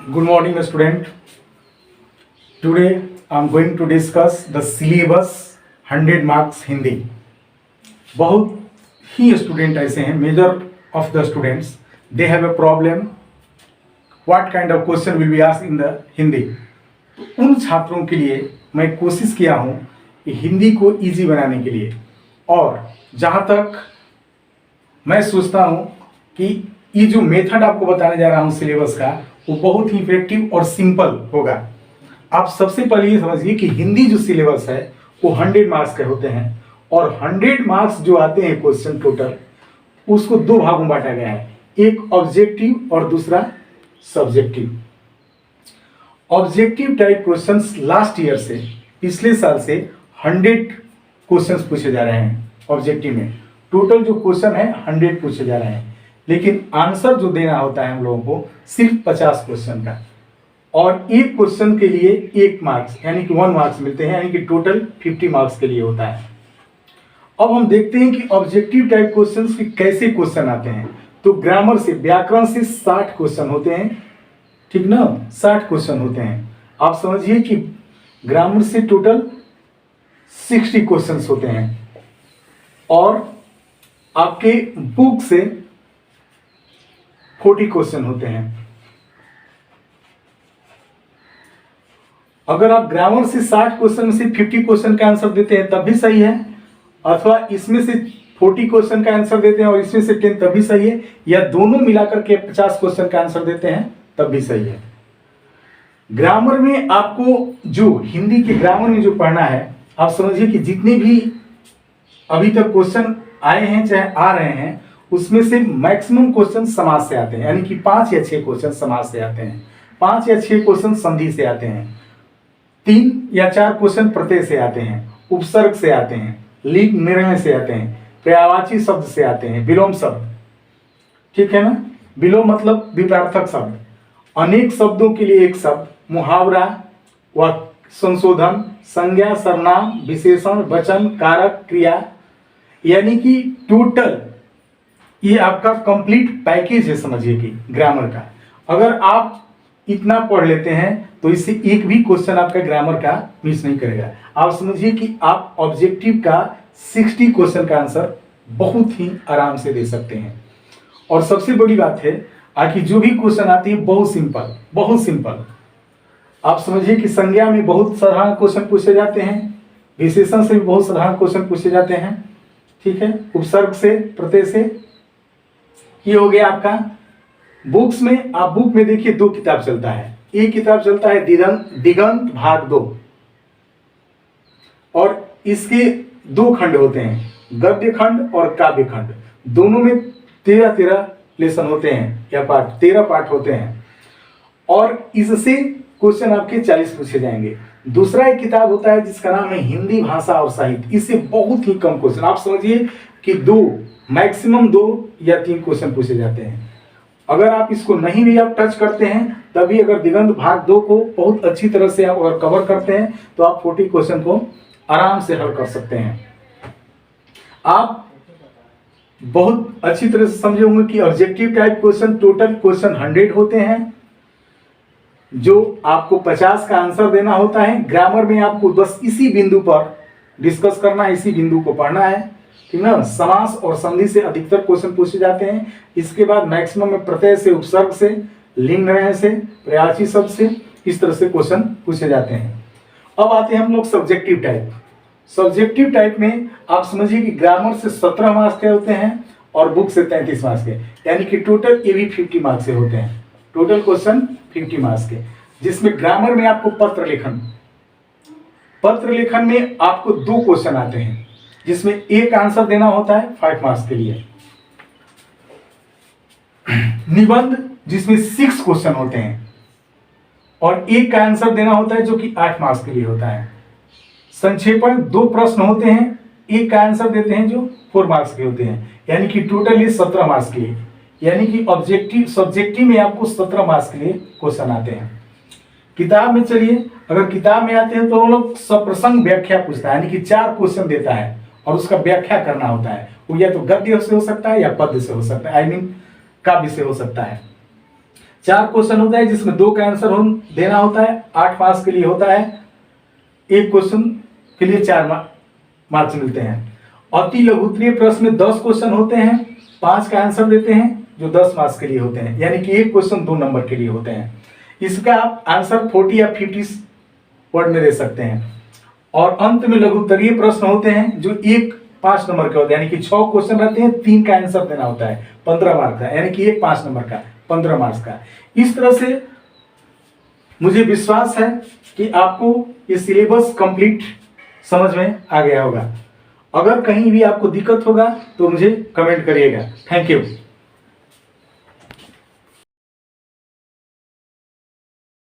Good morning, student. Today I am going to discuss the syllabus 100 marks Hindi. बहुत ही student ऐसे हैं, measure of the students they have a problem what kind of question will be asked in the Hindi. तो उन छात्रों के लिए मैं कोशिश किया हूँ कि हिंदी को इजी बनाने के लिए, और जहाँ तक मैं सोचता हूँ कि ये जो मेथड आपको बताने जा रहा हूँ सिलेबस का, वो बहुत ही इफेक्टिव और सिंपल होगा. आप सबसे पहले ये समझिए कि हिंदी जो सिलेबस है वो 100 मार्क्स के होते हैं, और 100 मार्क्स जो आते हैं क्वेश्चन टोटल, उसको दो भागों में बांटा गया है, एक ऑब्जेक्टिव और दूसरा subjective. Objective type questions last year से, पिछले साल से 100 क्वेश्चंस पूछे जा रहे हैं. ऑब्जेक्टिव में टोटल जो क्वेश्चन है 100 पूछे जा रहे हैं, लेकिन आंसर जो देना होता है हम लोगों को सिर्फ 50 क्वेश्चन का, और एक क्वेश्चन के लिए 1 मार्क्स यानी कि 1 मार्क्स मिलते हैं, यानी कि टोटल 50 मार्क्स के लिए होता है. अब हम देखते हैं कि ऑब्जेक्टिव टाइप क्वेश्चंस के कैसे क्वेश्चन आते हैं. तो ग्रामर से, व्याकरण से 60 क्वेश्चन होते हैं, ठीक ना, 60 क्वेश्चन होते हैं. आप समझिए कि ग्रामर से टोटल 60 क्वेश्चंस होते हैं, और आपके बुक से 40 क्वेश्चन होते हैं. अगर आप ग्रामर से 60 क्वेश्चन में से 50 क्वेश्चन का आंसर देते हैं तब भी सही है, अथवा इसमें से 40 क्वेश्चन का आंसर देते हैं और इसमें से 10 तब भी सही है, या दोनों मिलाकर के 50 क्वेश्चन का आंसर देते हैं तब भी सही है. ग्रामर में आपको जो हिंदी के ग्रामर में जो पढ़ना है, आप समझिए कि जितने भी अभी तक क्वेश्चन आए हैं चाहे आ रहे हैं, उसमें से मैक्सिमम क्वेश्चन समाज से आते हैं, यानी कि 5 या 6 क्वेश्चन समाज से आते हैं, 5 या 6 क्वेश्चन संधि से आते हैं, 3 या 4 क्वेश्चन प्रत्यय से आते हैं, उपसर्ग से आते हैं, लिंग निर्णय से आते हैं, पर्यायवाची शब्द से आते हैं, विलोम शब्द, ठीक है ना. विलोम मतलब विपरीतार्थक शब्द, अनेक शब्दों के लिए एक शब्द, मुहावरा व संशोधन, संज्ञा, सर्वनाम, विशेषण, वचन, कारक, क्रिया, यानी कि टोटल ये आपका कंप्लीट पैकेज है, समझिए कि ग्रामर का. अगर आप इतना पढ़ लेते हैं तो इससे एक भी क्वेश्चन आपका ग्रामर का मिस नहीं करेगा. आप समझिए कि आप ऑब्जेक्टिव का 60 क्वेश्चन का आंसर बहुत ही आराम से दे सकते हैं. और सबसे बड़ी बात है कि जो भी क्वेश्चन आती है बहुत सिंपल, बहुत सिंपल. आप समझिए कि संज्ञा में बहुत साधारण क्वेश्चन पूछे जाते हैं, विशेषण से भी बहुत साधारण क्वेश्चन पूछे जाते हैं, ठीक है, उपसर्ग से, प्रत्यय से. ये हो गया आपका बुक्स में. आप बुक में देखिए 2 किताब चलता है. एक किताब चलता है दिगंत भाग 2, और इसके 2 खंड होते हैं, गद्य खंड और काव्य खंड. दोनों में 13 लेसन होते हैं या पाठ, 13 पाठ होते हैं, और इससे क्वेश्चन आपके 40 पूछे जाएंगे. दूसरा एक किताब होता है जिसका नाम है हिंदी भाषा और साहित्य. इससे बहुत ही कम क्वेश्चन, आप समझिए कि 2 मैक्सिमम 2 या 3 क्वेश्चन पूछे जाते हैं. अगर आप इसको नहीं भी आप टच करते हैं, तभी अगर दिगंत भाग 2 को बहुत अच्छी तरह से आप अगर कवर करते हैं तो आप 40 क्वेश्चन को आराम से हल कर सकते हैं. आप बहुत अच्छी तरह से समझे होंगे कि objective type question total question 100 होते हैं, जो आपको 50 का आंसर देना होता है. ग्रामर में आपको बस इसी बिंदु पर डिस्कस करना है, इसी बिंदु को पढ़ना है, ठीक ना. समास और संधि से अधिकतर क्वेश्चन पूछे जाते हैं. इसके बाद मैक्सिमम में प्रत्यय से, उपसर्ग से, लिंग निर्णय से, पर्यायवाची शब्द से, इस तरह से क्वेश्चन पूछे जाते हैं. अब आते हैं हम लोग सब्जेक्टिव टाइप. सब्जेक्टिव टाइप में आप समझिए कि ग्रामर से 17 मार्क्स के होते हैं और बुक से 33 मार्क्स के, यानी कि टोटल ये भी 50 मार्क्स से होते हैं. टोटल क्वेश्चन 50 मार्क्स के, जिसमें ग्रामर में आपको पत्र लेखन में आपको 2 क्वेश्चन आते हैं, जिसमें एक आंसर देना होता है 5 मार्क्स के लिए. निबंध जिसमें 6 क्वेश्चन होते हैं और एक का आंसर देना होता है जो कि 8 मार्क्स के लिए होता है. संक्षेपण 2 प्रश्न होते हैं, एक का आंसर देते हैं जो 4 मार्क्स के होते हैं, यानी कि टोटल ये 17 मार्क्स के लिए, यानी कि ऑब्जेक्टिव सब्जेक्टिव में आपको 17 मार्क्स के लिए क्वेश्चन आते हैं. किताब में चलिए, अगर किताब में आते हैं तो वो लोग सप्रसंग व्याख्या पूछता है, यानी कि 4 क्वेश्चन देता है और उसका व्याख्या करना होता है. वो या तो गद्य से हो सकता है या पद्य से हो सकता है, आई मीन काव्य से हो सकता है. 4 क्वेश्चन होता है जिसमें 2 का आंसर देना होता है, 8 मार्क्स के लिए होता है, एक क्वेश्चन के लिए 4 मार्क्स मिलते हैं। अति लघुत्तरीय प्रश्न में 10 क्वेश्चन होते हैं, 5 का आंसर देते हैं जो 10 मार्क्स के लिए होते हैं, यानी कि एक क्वेश्चन 2 नंबर के लिए होते हैं। इसका आप आंसर 40 या 50 वर्ड में दे सकते हैं। और अंत में लघुत्तरीय प्रश्न होते हैं जो 5 नंबर के होते हैं, यानी कि 6 क्वेश्चन रहते हैं, 3 का आंसर देना होता है, 15 मार्क्स का, यानी कि 5 नंबर का 15 मार्क्स का। इस तरह से मुझे विश्वास है कि आपको ये सिलेबस कंप्लीट समझ में आ गया होगा। अगर कहीं भी आपको दिक्कत होगा तो मुझे कमेंट करिएगा। Thank you.